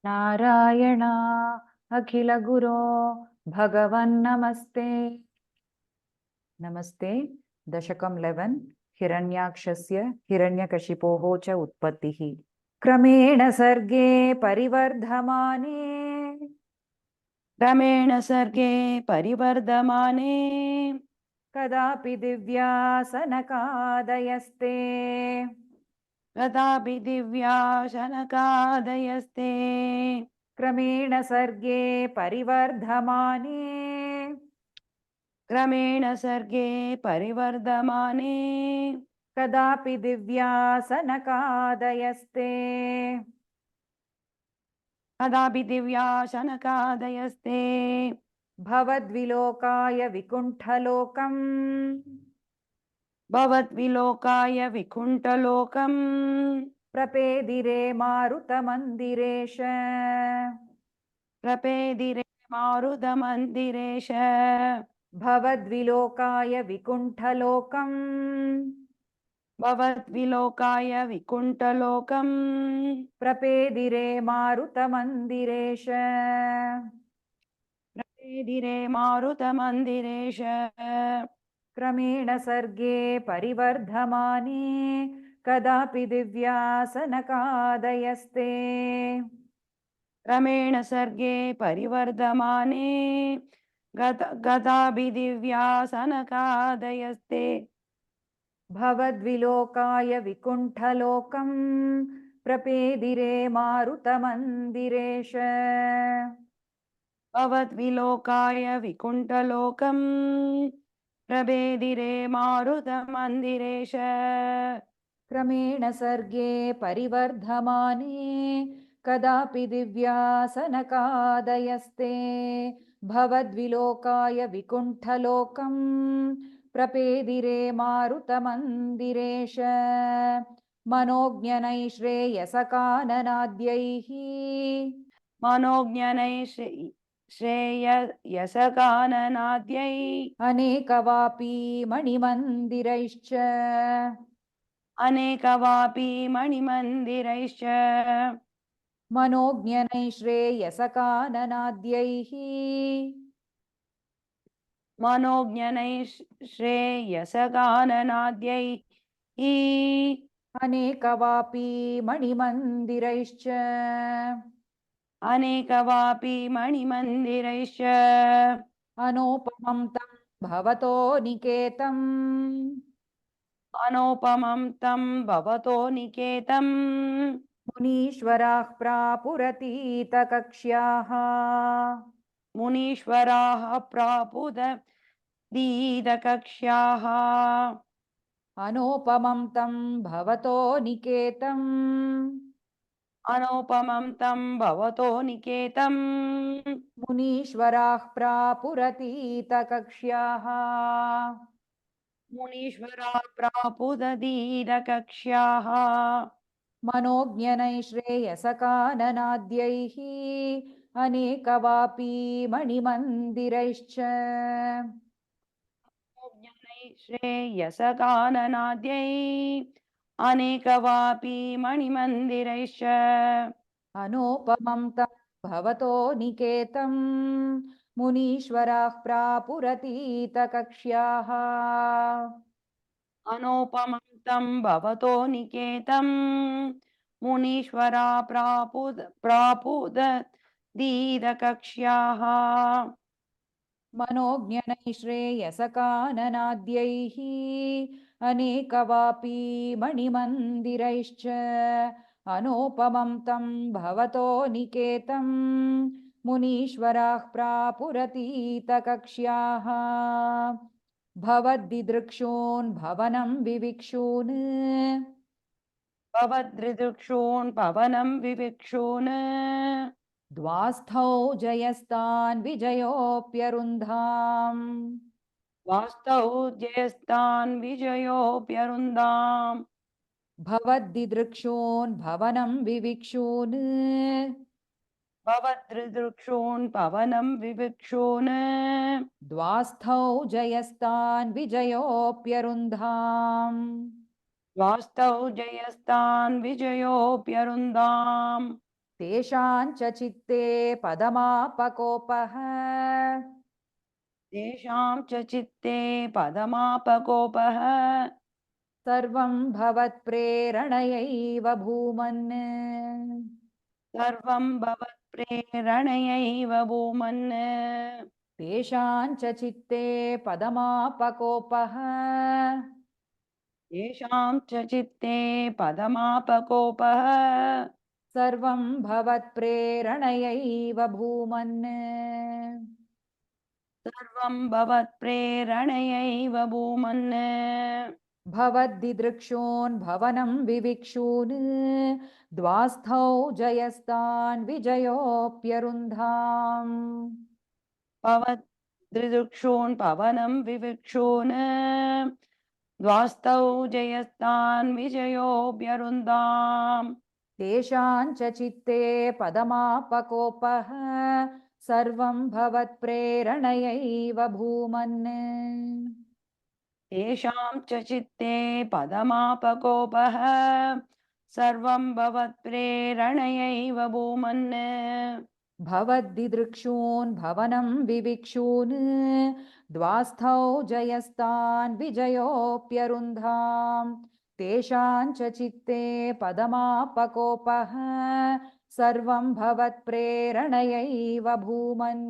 नारायण अखिल गुरो भगवन्नमस्ते। नमस्ते। दशकं 11 हिरण्याक्षस्य हिरण्यकशिपोः च उत्पत्तिः। क्रमेण सर्गे परिवर्धमाने क्रमेण सर्गे परिवर्धमाने कदापि दिव्यासनकादयस्ते कदापि दिव्याशनकादयस्ते क्रमेण सर्गे परिवर्धमाने क्रमेण सर्गे परिवर्धमाने कदापि दिव्यासनकादयस्ते कदापि दिव्याशनकादयस्ते भवद्विलोकाय विकुण्ठलोकम् भवद्विलोकाय विकुण्ठलोकम् प्रपेदिरे मारुतमन्दिरेश प्रपेदिरे मारुतमन्दिरेश भवद्विलोकाय विकुण्ठलोकम् भवद्विलोकाय विकुण्ठलोकम् प्रपेदिरे मारुतमन्दिरेश प्रपेदिरे मारुतमन्दिरेश क्रमेण सर्गे परिवर्धमाने कदापि दिव्यासनकादयस्ते क्रमेण सर्गे परिवर्धमाने गदाभि दिव्यासनकादयस्ते भवद्विलोकाय विकुण्ठलोकम् प्रपेदिरे मारुतमन्दिरेश भवद्विलोकाय विकुण्ठलोकम् प्रपेदिरे मारुतमन्दिरेश क्रमेण सर्गे परिवर्धमाने कदापि दिव्यासनकादयस्ते भवद्विलोकाय विकुण्ठलोकम् प्रपेदिरे मारुतमन्दिरेश मनोज्ञनैः श्रेयसकाननाद्यैः मनोज्ञनैः श्रेयसकाननाद्यै अनेकवापी मणिमन्दिरैश्च अनेकवापि मणिमन्दिरैश्च मनोज्ञनैः श्रेयसकाननाद्यैः मनोज्ञनैः श्रेयसकाननाद्यैः अनेकवापी मणिमन्दिरैश्च अनेकवापि मणिमन्दिरैश्च अनोपमं तं भवतो निकेतम् अनोपमं तं भवतो निकेतम् मुनीश्वराः प्रापुरतीतकक्ष्याः मुनीश्वराः प्रापुद दीदकक्ष्याः अनोपमं तं भवतो निकेतम् अनोपमं तं भवतो निकेतम् मुनीश्वराः प्रापुरतीतकक्ष्याः मुनीश्वराः प्रापुददीदकक्ष्याः मनोज्ञनैः श्रेयसकाननाद्यैः अनेकवापी मणिमन्दिरैश्च श्रेयसकाननाद्यै अनेकवापि मणिमन्दिरैश्च अनोपमं तं भवतो निकेतम् मुनीश्वराः प्रापुरतीतकक्ष्याः अनोपमं तं भवतो निकेतं मुनीश्वरा प्रापुददीदकक्ष्याः मनोज्ञनैः श्रेयसकाननाद्यैः अनेकवापी मणिमन्दिरैश्च अनोपमं तं भवतो निकेतं मुनीश्वराः प्रापुरतीतकक्ष्याः भवद्दिदृक्षून् भवनं विविक्षून् भवदृदृक्षून् पवनं विविक्षून् द्वास्थौ जयस्तान् विजयोऽप्यरुन्धाम् वास्तौ जयस्तान् विजयोऽप्यरुन्दाम् भवद्दिदृक्षून् भवनं विविक्षून् भवदृदृक्षून् पवनं विविक्षून् द्वास्थौ जयस्तान् विजयोऽप्यरुन्धाम् वास्तौ जयस्तान् विजयोऽप्यरुन्दाम् तेषां च चित्ते पदमापकोपः तेषां च चित्ते पदमापकोपः सर्वं भवत्प्रेरणयैव भूमन् सर्वं भवत्प्रेरणयैव भूमन् तेषां च चित्ते पदमापकोपः येषां च चित्ते पदमापकोपः सर्वं भवत्प्रेरणयैव भूमन् सर्वं भवत्प्रेरणयैव भूमन् भवद्दिदृक्षून् भवनं विविक्षून् द्वास्थौ जयस्तान् विजयोऽप्यरुन्धाम् भवद्दिदृक्षून् पवनं विविक्षून् द्वास्तौ जयस्तान् विजयोऽभ्यरुन्दाम् तेषां च चित्ते पदमापकोपः सर्वं भवत्प्रेरणयैव भूमन् तेषां च चित्ते पदमापकोपः सर्वं भवत्प्रेरणयैव भूमन् भवद्दिदृक्षून् भवनं विविक्षून् द्वास्थौ जयस्तान् विजयोऽप्यरुन्धाम् तेषां च चित्ते पदमापकोपः सर्वं भवत्प्रेरणयैव भूमन्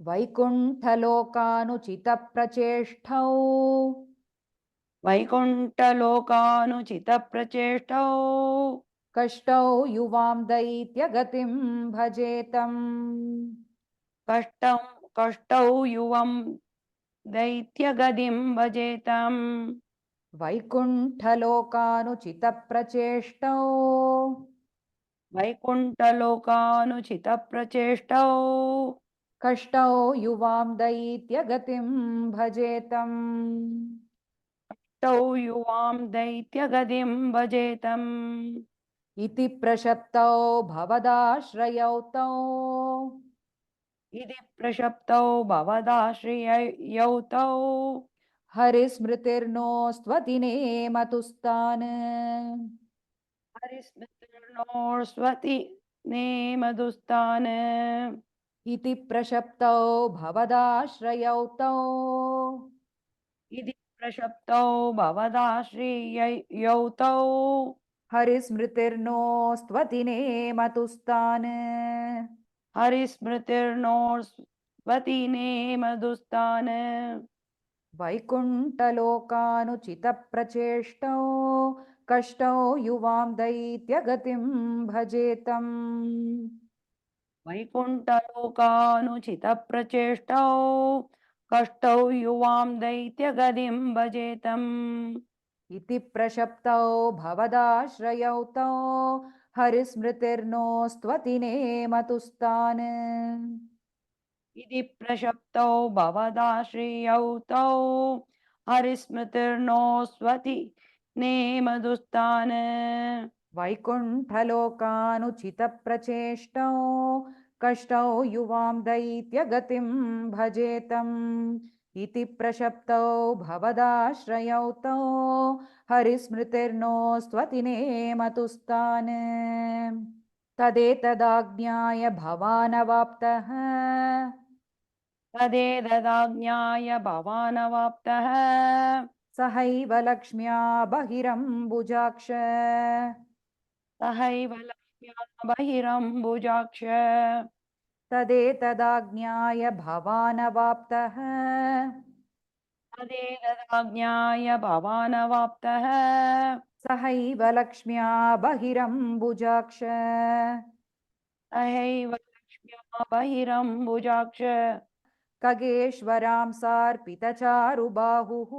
वैकुण्ठलोकानुचितप्रचेष्टौ वैकुण्ठलोकानुचितप्रचेष्टौ कष्टौ युवां दैत्यगतिं भजेतम् कष्टं कष्टौ युवं दैत्यगतिं भजेतम् वैकुण्ठलोकानुचितप्रचेष्टौ वैकुण्ठलोकानुचितप्रचेष्टौ कष्टौ युवां दैत्यगतिं भजेतम् तौ युवां दैत्यगतिं भजेतम् इति प्रशप्तौ भवदाश्रयौ तौ इति प्रशप्तौ भवदाश्रययौ तौ हरिस्मृतिर्नोस्त्वति नेमतुस्तान् हरिस्मृतिर्नोस्वति नेमदुस्तान् इति प्रशप्तौ भवदाश्रयौ तौ इति प्रशप्तौ भवदाश्रययौ तौ हरिस्मृतिर्नोस्त्वति नेमतुस्तान् हरिस्मृतिर्नोस्वति नेमदुस्तान् वैकुण्ठलोकानुचितप्रचेष्टौ कष्टौ युवां दैत्यगतिं भजेतम् वैकुण्ठलोकानुचितप्रचेष्टौ कष्टौ युवां दैत्यगतिं भजेतम् इति प्रशप्तौ भवदाश्रयौ तौ हरिस्मृतिर्नोस्त्वति नेमतुस्तान् इति प्रशप्तौ भवदाश्रयौ तौ हरिस्मृतिर्नोस्वति नेमदुस्तान् वैकुण्ठलोकानुचितप्रचेष्टौ कष्टौ युवां दैत्यगतिं भजेतम् इति प्रशप्तौ भवदाश्रयौ तौ हरिस्मृतिर्नोस्त्वति नेमतुस्तान् तदेतदाज्ञाय भवानवाप्तः तदेतदाज्ञाय भवानवाप्तः सहैव लक्ष्म्या बहिरम्बुजाक्ष सहैव लक्ष्म्या बहिरम्बुजाक्ष तदेतदाज्ञाय भवानवाप्तः तदेतदाज्ञाय भवानवाप्तः सहैव लक्ष्म्या बहिरम्बुजाक्ष सहैव लक्ष्म्या बहिरम्बुजाक्ष खगेश्वरां सार्पितचारुबाहुः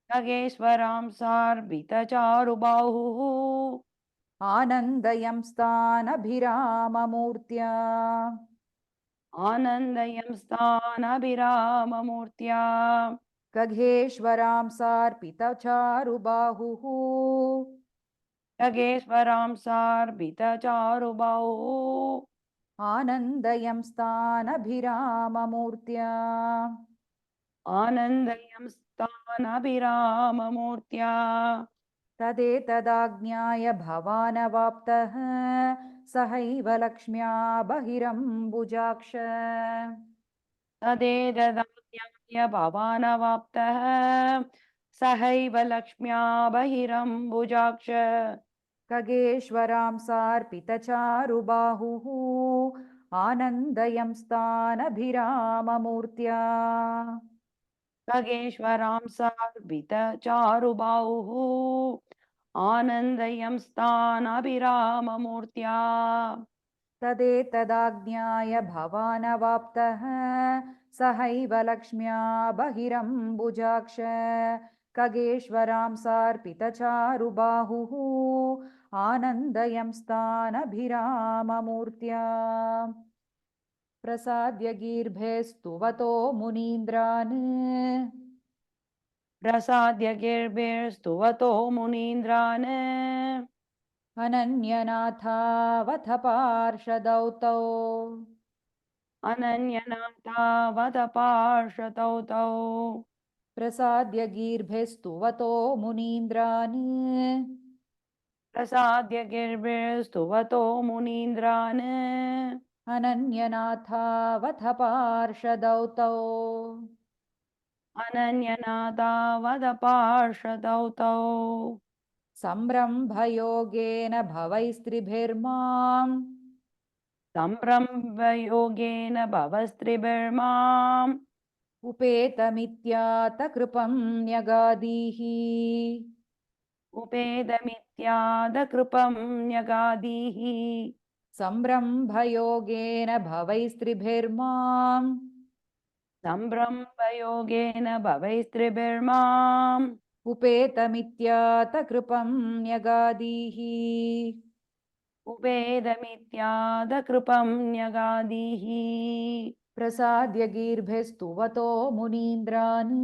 खगेश्वरां सार्भितचारुबाहुः आनन्दयं स्थानभिराममूर्त्या आनन्दयं स्थानभिराममूर्त्या खगेश्वरां सार्पितचारुबाहुः खगेश्वरां सार्भितचारुबाहुः आनन्दयं स्थानभिराममूर्त्या आनन्दयं स्थानभिराममूर्त्या तदेतदाज्ञाय भवानवाप्तः सहैव लक्ष्म्या बहिरम्बुजाक्ष तदेतदाज्ञाय भवानवाप्तः सहैव लक्ष्म्या बहिरम्बुजाक्ष खगेश्वरां सार्पितचारुबाहुः आनन्दयंस्तानभिराममूर्त्या खगेश्वरां चारुबाहुः आनन्दयं स्थानभिराममूर्त्या तदेतदाज्ञाय भवानवाप्तः सहैव लक्ष्म्या बहिरम्बुजाक्ष खगेश्वरां सार्पितचारुबाहुः आनन्दयंस्तानभिराममूर्त्या प्रसाद्य गीर्भे स्तुवतो मुनीन्द्रान् प्रसाद्य गिर्भिर्स्तुवतो मुनीन्द्रान् अनन्यनाथावथ पार्षदौ तौ अनन्यनाथावत पार्षतौ तौ प्रसाद्य गीर्भे स्तुवतो मुनीन्द्रान् प्रसाद्य गिर्भिर्स्तुवतो मुनीन्द्रान् अनन्यनाथावथ पार्षदौ तौ अनन्यनाथावत पार्षतौ तौ सम्रम्भयोगेन भवैस्त्रिभिर्माम् सम्भ्रमयोगेन भवस्त्रिभिर्माम् उपेतमित्यातकृपं न्यगादीः उपेदमित्यादकृपं न्यगादीः सम्रम्भयोगेन भवैस्त्रिभिर्माम् सम्भ्रमयोगेन भवैस्त्रिभिर्माम् उपेतमित्यातकृपं न्यगादीः उपेदमित्यादकृपं न्यगादीः प्रसाद्य गीर्भिस्तुवतो मुनीन्द्रान्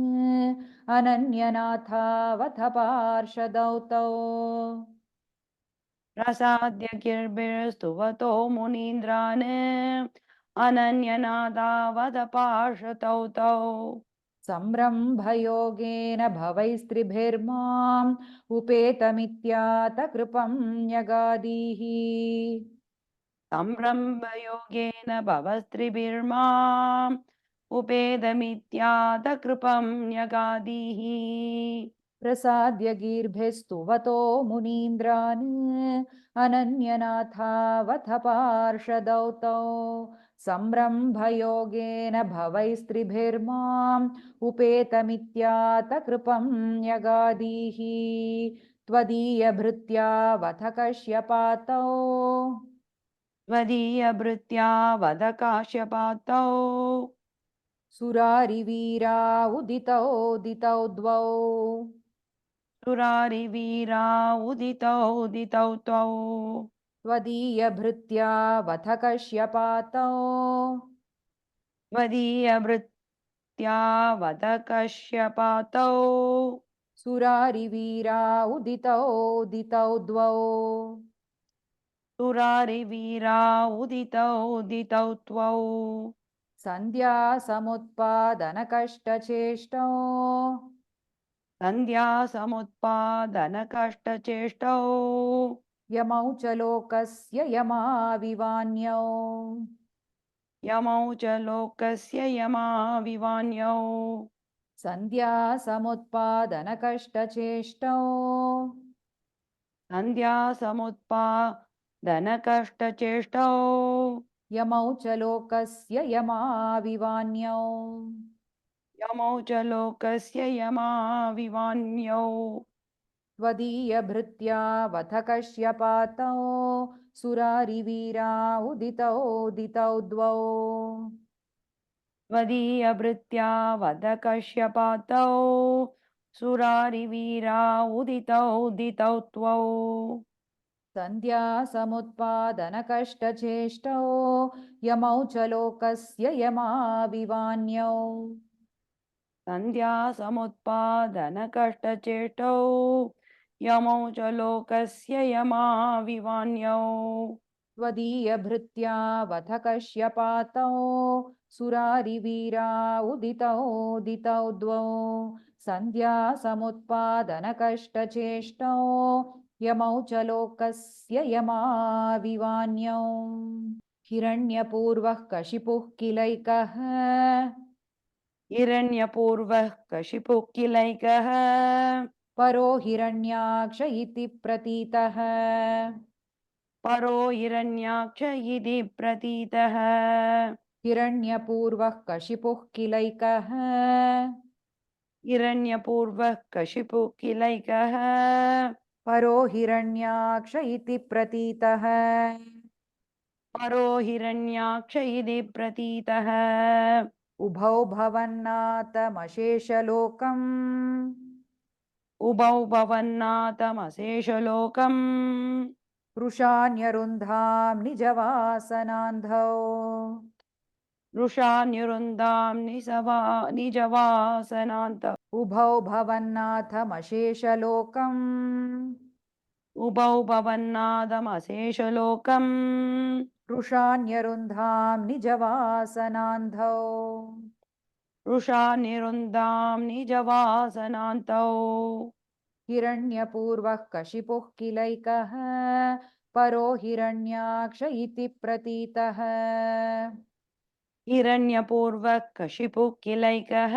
अनन्यनाथावथ पार्षदौ तौ प्रसाद्य गिर्भिर्स्तुवतो मुनीन्द्रान् अनन्यनादावद पार्षतौ तौ सम्रम्भयोगेन भवैस्त्रिभिर्माम् उपेतमित्यातकृपं न्यगादीः सम्भ्रमयोगेन भवस्त्रिभिर्माम् उपेदमित्यादकृपं न्यगादीः प्रसाद्य गीर्भिस्तुवतो मुनीन्द्रान् अनन्यनाथावथ पार्षदौ तौ सम्रम्भयोगेन भवैस्त्रिभिर्माम् उपेतमित्यातकृपं न्यगादीः त्वदीयभृत्यावथ कश्यपातौ त्वदीयभृत्या वद काश्यपातौ सुरारिवीरा उदितौ दितौ द्वौ सुरारिवीरा उदितौ त्वौ त्वदीयभृत्यावथ कश्यपातौ त्वदीयभृत्या वद कश्यपातौ सुरारिवीरा उदितौ दितौ द्वौ सुरारिवीरा उदितौ त्वौ सन्ध्यासमुत्पादनकष्टचेष्टौ सन्ध्यासमुत्पादनकष्टचेष्टौ यमौ च लोकस्य यमाविवान्यौ यमौ च लोकस्य यमाविवान्यौ सन्ध्यासमुत्पादनकष्टचेष्टौ सन्ध्यासमुत्पादनकष्टचेष्टौ यमौ च लोकस्य यमाविवान्यौ यमौ च लोकस्य यमाविवान्यौ त्वदीयभृत्यावथ कश्यपातौ सुरारिवीरा उदितौ दितौ द्वौ त्वदीयभृत्या वद कश्यपातौ सुरारिवीरा उदितौ त्वौ सन्ध्यासमुत्पादनकष्टचेष्टौ यमौ च लोकस्य यमाविवान्यौ सन्ध्यासमुत्पादनकष्टचेष्टौ यमौ च लोकस्य यमाविवान्यौ त्वदीयभृत्यावथ कश्यपातौ सुरारिवीरा उदितौ दितौ द्वौ सन्ध्यासमुत्पादनकष्टचेष्टौ यमौ च लोकस्य यमाविवान्यौ हिरण्यपूर्वः कशिपुः किलैकः हिरण्यपूर्वः कशिपुः किलैकः परो हिरण्याक्ष इति प्रतीतः परो हिरण्याक्ष इति प्रतीतः हिरण्यपूर्वः कशिपुः किलैकः हिरण्यपूर्वः कशिपुः किलैकः परो हिरण्याक्ष इति प्रतीतः परो हिरण्याक्ष इति प्रतीतः उभौ भवन्नाथमशेषलोकम् उभौ भवन्नाथमशेषलोकम् वृषान्यरुन्धां निजवासनान्धौ वृषान्यरुन्दां निजवासनान्त उभौ भवन्नाथमशेषलोकम् उभौ भवन्नाथमशेषलोकम् वृषान्यरुन्धां निजवासनान्धौ वृषान्यरुन्दां निजवासनान्तौ हिरण्यपूर्वः कशिपुः किलैकः परो हिरण्याक्ष इति प्रतीतः हिरण्यपूर्वः कशिपुः किलैकः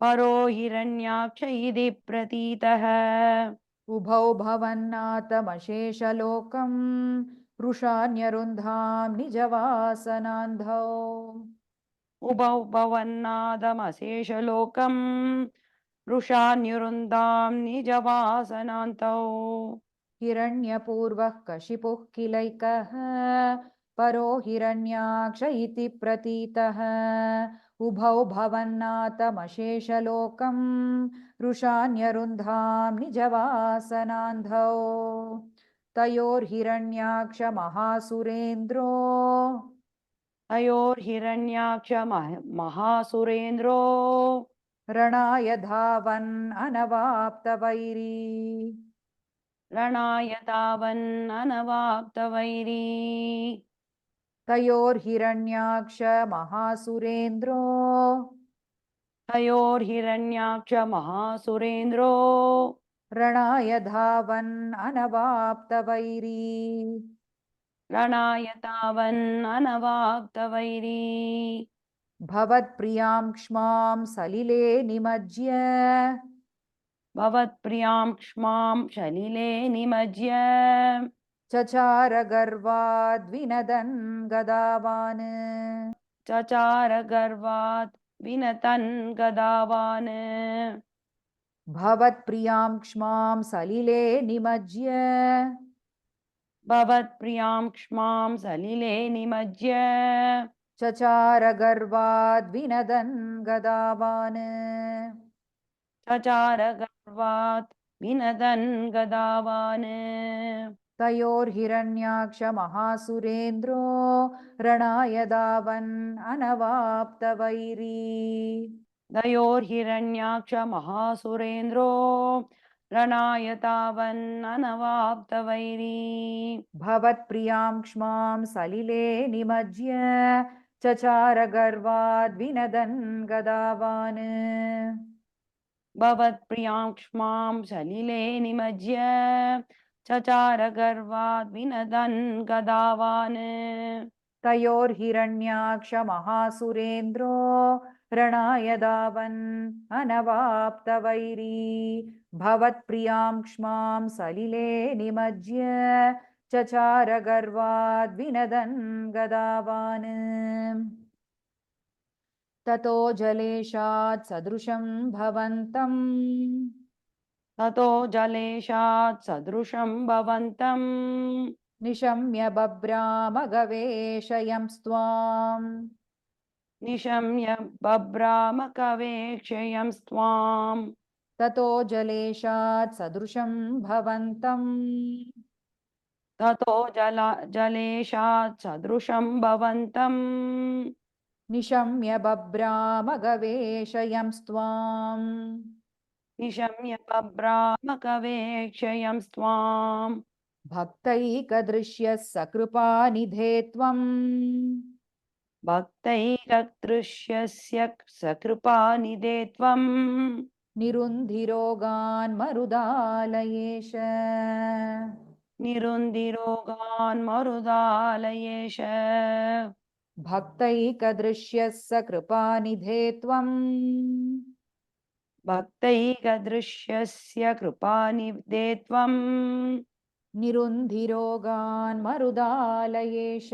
परो हिरण्याक्ष इति प्रतीतः उभौ भवन्नाथमशेषलोकम् वृषान्यरुन्धां निजवासनान्धौ उभौ भवन्नाथमशेषलोकम् वृषान्यरुन्दां निजवासनान्तौ हिरण्यपूर्वः कशिपुः किलैकः परो हिरण्याक्ष इति प्रतीतः उभौ भवन्नाथमशेषलोकम् वृषान्यरुन्धां निजवासनान्धौ तयोर्हिरण्याक्ष महासुरेन्द्रो तयोर्हिरण्याक्ष महासुरेन्द्रो रणाय धावन् अनवाप्तवैरी रणाय तावन्ननवाप्तवैरी तयोर्हिरण्याक्ष महासुरेन्द्रो तयोर्हिरण्याक्ष महासुरेन्द्रो रणाय धावन् अनवाप्तवैरी रणाय तावन्ननवाप्तवैरी भवत्प्रियां क्ष्मां सलिले निमज्य भवत्प्रियां क्ष्मां सलिले निमज्य चचार गर्वाद्विनदन् गदावान् चचार गर्वात् विनतन् गदावान् भवत्प्रियां क्ष्मां सलिले निमज्य भवत्प्रियां क्ष्मां सलिले निमज्य चचार गर्वाद्विनदन् गदावान् चचार गर्वात् विनदन् गदावान् तयोर्हिरण्याक्ष महासुरेन्द्रो रणाय धावन् अनवाप्तवैरी तयोर्हिरण्याक्ष महासुरेन्द्रो रणाय तावन्ननवाप्तवैरी भवत्प्रियां क्ष्मां सलिले निमज्य चचार गर्वाद्विनदन् गदावान् भवत्प्रियां क्ष्मां सलिले निमज्य चचार गर्वात् विनदन् गदावान् तयोर्हिरण्याक्ष महासुरेन्द्रो रणाय धावन् अनवाप्तवैरी भवत्प्रियां क्ष्मां सलिले निमज्य चचार गर्वाद्विनदन् गदावान् ततो जलेशात् सदृशं भवन्तम् ततो जलेशात् सदृशं भवन्तम् निशम्य बभ्रामगवेशयंस्त्वाम् निशम्य बभ्रामकवेक्षयंस्त्वाम् ततो जलेशात् सदृशं भवन्तम् ततो जलेशात् सदृशं भवन्तम् निशम्य बभ्रामगवेशयंस्त्वाम् निशम्य बभ्रामकवेक्षयंस्त्वाम् भक्तैकदृश्यः सकृपानिधे त्वम् भक्तैकदृश्यस्य सकृपानिधे त्वम् निरुन्धिरोगान् मरुदालयेश निरुन्दिरोगान् मरुदालयेश भक्तैकदृश्यः स कृपानिधे त्वम् भक्तैकदृश्यस्य कृपानिधे त्वम् निरुन्धिरोगान् मरुदालयेश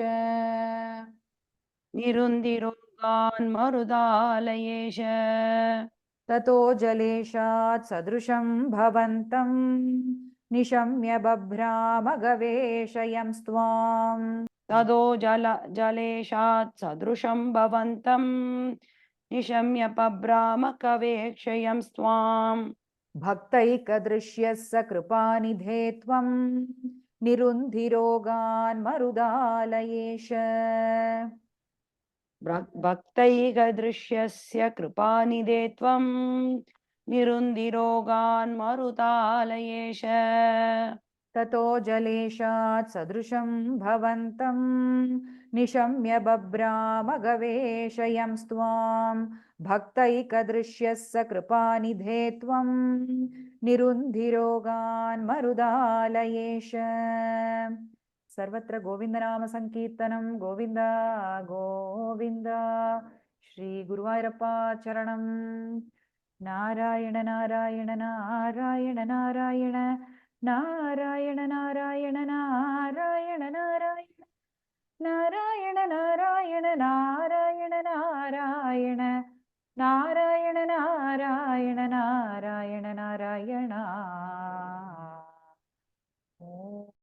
निरुन्दिरोगान् मरुदालयेश ततो जलेशात् सदृशं भवन्तं निशम्य बभ्रामगवेशयंस्त्वाम् तदो जलेशात् सदृशं भवन्तं निशम्य पब्रामकवेक्षयं भक्तैकदृश्यः स कृपानिधे त्वं निरुन्धिरोगान् मरुदालयेश भक्तैकदृश्यस्य कृपानिधे त्वं निरुन्दिरोगान् मरुतालयेश ततो जलेशात् सदृशं भवन्तं निशम्य बभ्रामगवेशयंस्त्वां भक्तैकदृश्यः स कृपानिधे त्वं निरुन्धिरोगान् मरुदालयेश सर्वत्र गोविन्दनामसङ्कीर्तनं गोविन्द गोविन्द श्रीगुरुवायूरप्पा चरणं नारायण नारायण नारायण नारायण नारायण नारायण नारायण नारायण नारायण नारायण नारायण नारायण नारायण नारायण नारायण नारायण